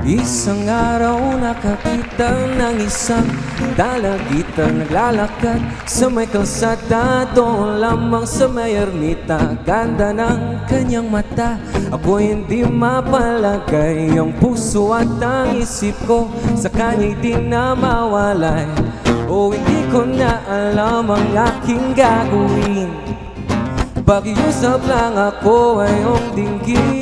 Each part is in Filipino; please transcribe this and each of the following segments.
Isang araw nakakita ng isang dalagitan naglalakad sa may kalsada, doon lamang sa may ermita. Ganda ng kanyang mata, ako hindi mapalagay. Ang puso at ang isip ko sa kanya'y di na mawalay. O hindi ko na alam ang aking gagawin. Pakiusap lang ako ay iyong dinggin.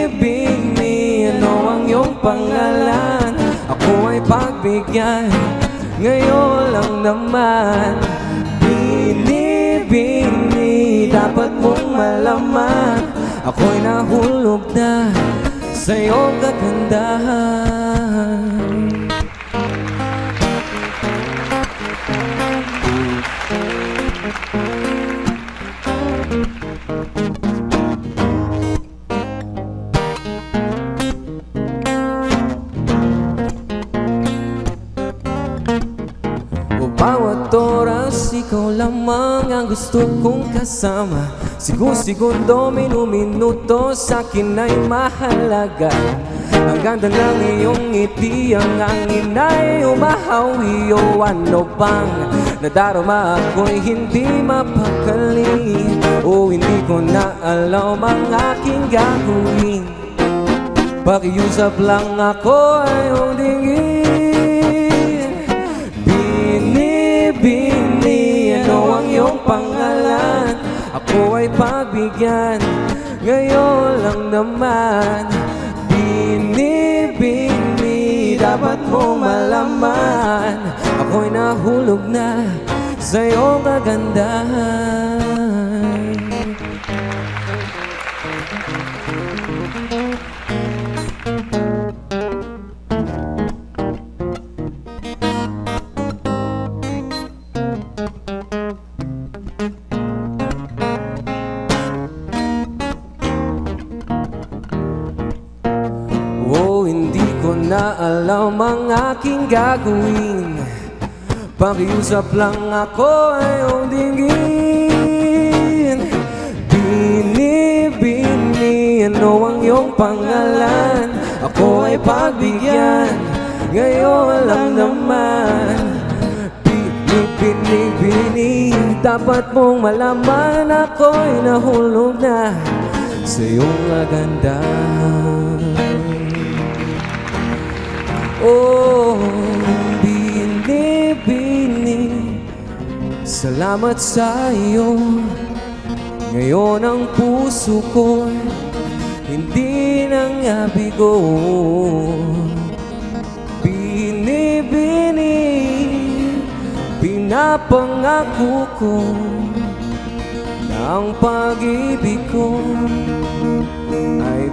Binibini, ano ang iyong pangalan? Ako ay pagbigyan, ngayon lang naman. Binibini, dapat mong malaman, ako'y nahulog na sa iyong kagandahan. Bawat oras, ikaw lamang ang gusto kong kasama. Segundo, minuto, sa'kin ay mahalaga. Ang ganda ng iyong ngiti, ang hangin ay umahawi. O ano bang nadarama, ako'y hindi mapakali. O hindi ko na alam ang aking gagawin. Pakiusap lang ako ay iyong dinggin. Binibini, ano ang iyong pangalan? Ako ay pagbigyan, ngayon lang naman. Binibini, dapat mong malaman, ako'y nahulog na sa iyong kagandahan. Hindi ko na alam ang aking gagawin. Pakiusap lang ako ay iyong dinggin. Binibini, ano ang iyong pangalan? Ako ay pagbigyan, ngayon lang naman. Binibini, dapat mong malaman, ako'y nahulog na sa iyong kagandahan. Oh, binibini, salamat sa iyo. Ngayon ang puso ko hindi nang abigo. Binibini, pinapangako ko na ang pag-ibig ko ay